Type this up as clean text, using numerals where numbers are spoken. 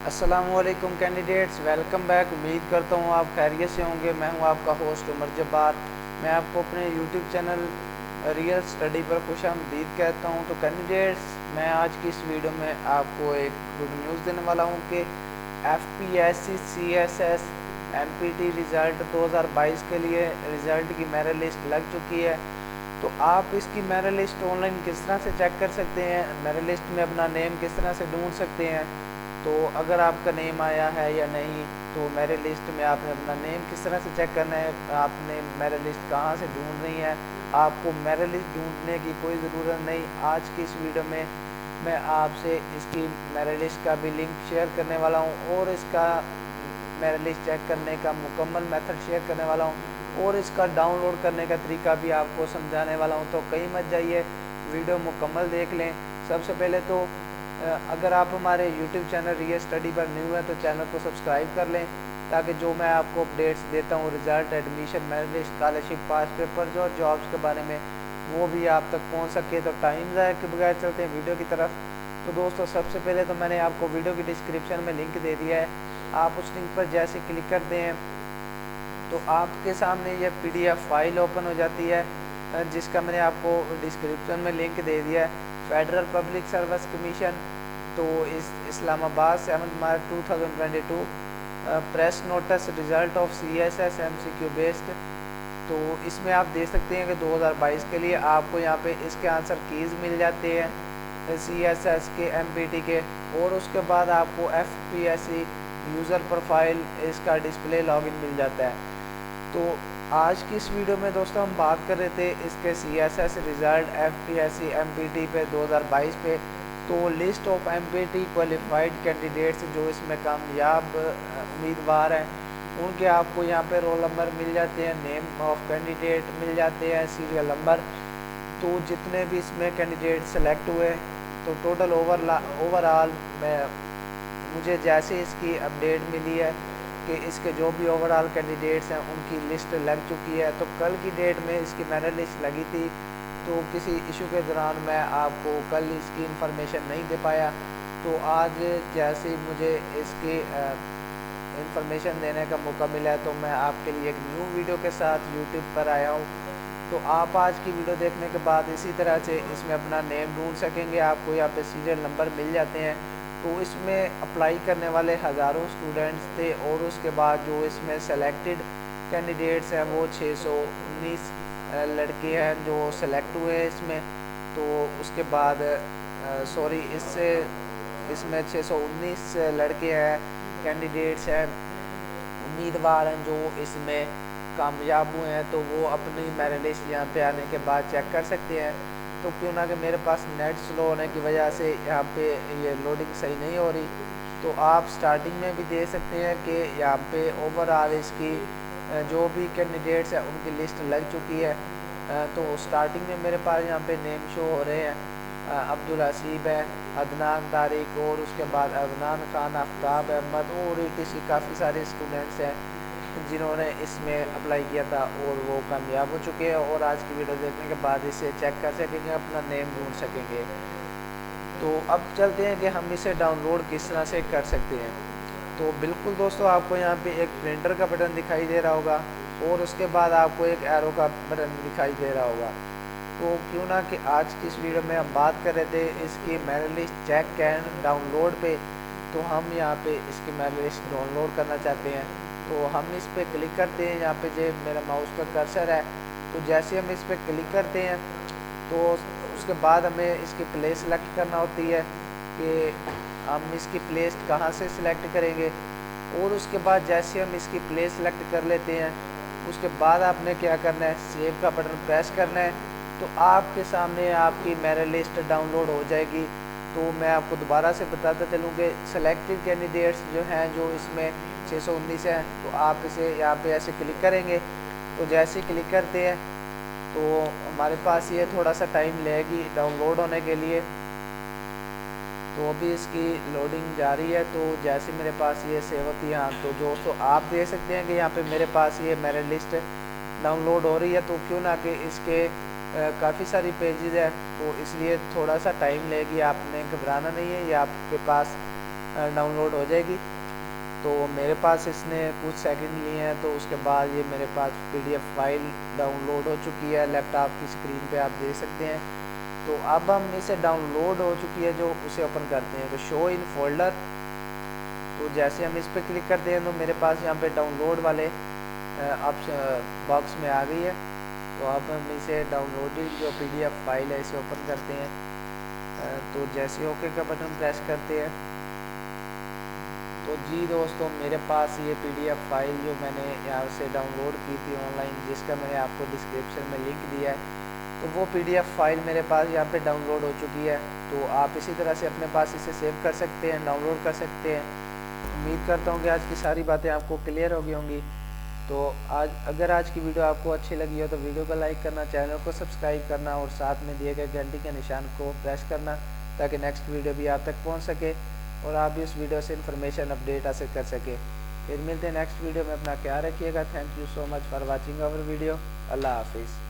अस्सलामुअलैकुम candidates, welcome back. उम्मीद करता हूँ आप खैरियत से होंगे। मैं हूँ आपका होस्ट उमर जब्बार। मैं आपको अपने यूट्यूब चैनल रियल स्टडी पर खुशामदीद कहता हूँ। तो कैंडिडेट्स, मैं आज की इस वीडियो में आपको एक गुड न्यूज़ देने वाला हूँ कि FPSC CSS MPT रिज़ल्ट 2022 के लिए रिज़ल्ट की मेरिट लिस्ट लग चुकी है। तो आप इसकी मेरिट लिस्ट ऑनलाइन किस तरह से चेक कर सकते हैं, मेरिट लिस्ट में अपना नेम किस तरह से ढूंढ सकते हैं। तो अगर आपका नेम आया है या नहीं, तो मेरिट लिस्ट में आपने अपना नेम किस तरह से चेक करना है, आपने मेरिट लिस्ट कहाँ से ढूंढनी है। आपको मेरिट लिस्ट ढूंढने की कोई ज़रूरत नहीं। आज की इस वीडियो में मैं आपसे इसकी मेरिट लिस्ट का भी लिंक शेयर करने वाला हूँ और इसका मेरिट लिस्ट चेक करने का मुकम्मल मेथड शेयर करने वाला हूँ और इसका डाउनलोड करने का तरीका भी आपको समझाने वाला हूँ। तो कहीं मत जाइए, वीडियो मुकम्मल देख लें। सबसे पहले तो अगर आप हमारे YouTube चैनल रियल स्टडी पर न्यू है तो चैनल को सब्सक्राइब कर लें, ताकि जो मैं आपको अपडेट्स देता हूँ result, admission, merit list, scholarship, past paper और जॉब्स के बारे में, वो भी आप तक पहुँच सके। तो टाइम ज़ाया के बगैर चलते हैं वीडियो की तरफ। तो दोस्तों, सबसे पहले तो मैंने आपको वीडियो की डिस्क्रिप्शन में लिंक दे दिया है। आप उस लिंक पर जैसे क्लिक करते हैं तो आपके सामने यह PDF फाइल ओपन हो जाती है, जिसका मैंने आपको डिस्क्रिप्शन में लिंक दे दिया है। फेडरल पब्लिक सर्विस कमीशन, तो इस इस्लामाबाद 7 मार्च 2022 press notice result of CSS MCQ based. तो इसमें आप देख सकते हैं कि 2022 के लिए आपको यहाँ पे इसके आंसर कीज़ मिल जाते हैं CSS के, MPT के, और उसके बाद आपको FPSC यूज़र प्रोफाइल इसका डिस्प्ले लॉगिन मिल जाता है। तो आज की इस वीडियो में दोस्तों हम बात कर रहे थे इसके CSS रिज़ल्ट FPSC MPT पे 2022 पे। तो list of MPT qualified candidates जो इसमें कामयाब उम्मीदवार हैं, उनके आपको यहाँ पे रोल नंबर मिल जाते हैं, नेम ऑफ कैंडिडेट मिल जाते हैं, सीरियल नंबर। तो जितने भी इसमें कैंडिडेट सेलेक्ट हुए, तो टोटल ओवरऑल मुझे जैसे इसकी अपडेट मिली है कि इसके जो भी ओवरऑल कैंडिडेट्स हैं उनकी लिस्ट लग चुकी है। तो कल की डेट में इसकी मेरिट लिस्ट लगी थी, तो किसी इशू के दौरान मैं आपको कल इसकी इंफॉर्मेशन नहीं दे पाया। तो आज जैसे ही मुझे इसकी इंफॉर्मेशन देने का मौका मिला है, तो मैं आपके लिए एक न्यू वीडियो के साथ यूट्यूब पर आया हूँ। तो आप आज की वीडियो देखने के बाद इसी तरह से इसमें अपना नेम ढूंढ सकेंगे। आपको यहाँ पे सीरियल नंबर मिल जाते हैं। तो इसमें अप्लाई करने वाले हज़ारों स्टूडेंट्स थे, और उसके बाद जो इसमें सेलेक्टेड कैंडिडेट्स हैं वो 619 लड़के हैं जो सेलेक्ट हुए हैं इसमें। तो उसके बाद सॉरी, इसमें 619 लड़के हैं, कैंडिडेट्स हैं, उम्मीदवार हैं जो इसमें कामयाब हुए हैं। तो वो अपनी मेरिट लिस्ट यहाँ पे आने के बाद चेक कर सकते हैं। तो क्यों ना कि मेरे पास नेट स्लो होने की वजह से यहाँ पे ये लोडिंग सही नहीं हो रही। तो आप स्टार्टिंग में भी देख सकते हैं कि यहाँ पे ओवरऑल इसकी जो भी कैंडिडेट्स हैं उनकी लिस्ट लग चुकी है। तो स्टार्टिंग में मेरे पास यहाँ पे नेम शो हो रहे हैं, अब्दुल हसीब है, अदनान तारिक, और उसके बाद अदनान खान, आफ्ताब अहमद, और ETC काफ़ी सारे स्टूडेंट्स हैं जिन्होंने इसमें अप्लाई किया था और वो कामयाब हो चुके हैं, और आज की वीडियो देखने के बाद इसे चेक कर सकेंगे, अपना नेम ढूंढ सकेंगे। तो अब चलते हैं कि हम इसे डाउनलोड किस तरह से कर सकते हैं। तो बिल्कुल दोस्तों, आपको यहाँ पे एक प्रिंटर का बटन दिखाई दे रहा होगा, और उसके बाद आपको एक एरो का बटन दिखाई दे रहा होगा। तो क्यों ना कि आज की इस वीडियो में हम बात कर रहे थे इसकी merit list check and download पे। तो हम यहाँ पे इसकी मेरिट लिस्ट डाउनलोड करना चाहते हैं। तो हम इस पर क्लिक करते हैं, यहाँ पे जो मेरा माउस का कर्सर है। तो जैसे हम इस पर क्लिक करते हैं तो उसके बाद हमें इसकी प्लेस सेलेक्ट करना होती है कि हम इसकी प्लेस कहाँ से सिलेक्ट करेंगे। और उसके बाद जैसे हम इसकी प्लेस सेलेक्ट कर लेते हैं, उसके बाद आपने क्या करना है, सेव का बटन प्रेस करना है। तो आपके सामने आपकी मेरिट लिस्ट डाउनलोड हो जाएगी। तो मैं आपको दोबारा से बताता चलूँ कि सेलेक्टेड कैंडिडेट्स जो हैं, जो इसमें 619 हैं, तो आप इसे यहाँ पे ऐसे क्लिक करेंगे। तो जैसे क्लिक करते हैं तो हमारे पास ये थोड़ा सा टाइम लेगी डाउनलोड होने के लिए। तो अभी इसकी लोडिंग जारी है। तो जैसे मेरे पास ये सेव होती है, हाँ, तो दोस्तों आप देख सकते हैं कि यहाँ पे मेरे पास ये मेरिट लिस्ट डाउनलोड हो रही है। तो क्यों ना कि इसके काफ़ी सारी पेजेस है, तो इसलिए थोड़ा सा टाइम लेगी। आपने घबराना नहीं है, ये आपके पास डाउनलोड हो जाएगी। तो मेरे पास इसने कुछ सेकंड लिए हैं, तो उसके बाद ये मेरे पास PDF फाइल डाउनलोड हो चुकी है, लैपटॉप की स्क्रीन पे आप देख सकते हैं। तो अब हम इसे डाउनलोड हो चुकी है जो उसे ओपन करते हैं, तो शो इन फोल्डर। तो जैसे हम इस पर क्लिक करते हैं तो मेरे पास यहाँ पे डाउनलोड वाले ऑप्शन बॉक्स में आ गई है। तो अब हम इसे डाउनलोडेड जो PDF फाइल है इसे ओपन करते हैं। तो जैसे ओके का बटन प्रेस करते हैं तो जी दोस्तों, मेरे पास ये PDF फाइल जो मैंने यहाँ से डाउनलोड की थी ऑनलाइन, जिसका मैंने आपको डिस्क्रिप्शन में लिंक दिया है, तो वो PDF फाइल मेरे पास यहाँ पे डाउनलोड हो चुकी है। तो आप इसी तरह से अपने पास इसे सेव कर सकते हैं, डाउनलोड कर सकते हैं। उम्मीद करता हूँ कि आज की सारी बातें आपको क्लियर हो गई होंगी। तो अगर आज की वीडियो आपको अच्छी लगी हो तो वीडियो को लाइक करना, चैनल को सब्सक्राइब करना और साथ में दिए गए घंटी के निशान को प्रेस करना, ताकि नेक्स्ट वीडियो भी आप तक पहुँच सके और आप भी उस वीडियो से इन्फॉर्मेशन अपडेट हासिल कर सके। फिर मिलते हैं नेक्स्ट वीडियो में। अपना ख्याल रखिएगा। Thank you so much for watching our video. अल्लाह हाफिज़।